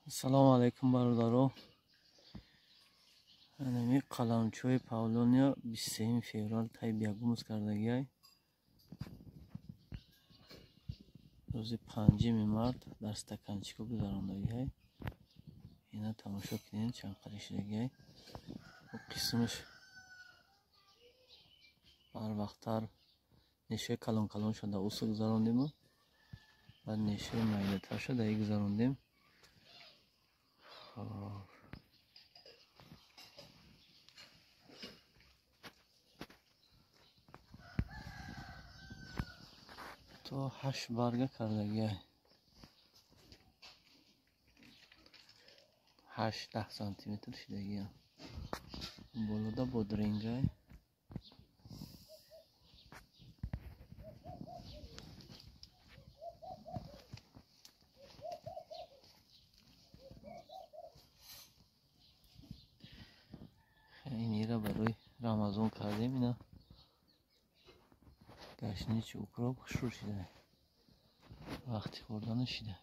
Assalomu alaykum barodaro. Anami qalamchoy Pavlonia 23 fevral taybiyagumuz kardagiyay. Rozi 5 mart dar stakanchiko guzarondagihay. Ina tamosho kirin chanqarishidagiyay. Bu qismish barvaqtar neshe kalon shoda usu guzarondim. Bad neshe maydatar shoda guzarondim. تو 8 barga kardagiyay. 8-10 santimetr shidagiyay. Boloda bodringay. اینیرا برای رمضان کردیم اینا گشنیچ اوکراپ شروع شده وقتی خوردن شده.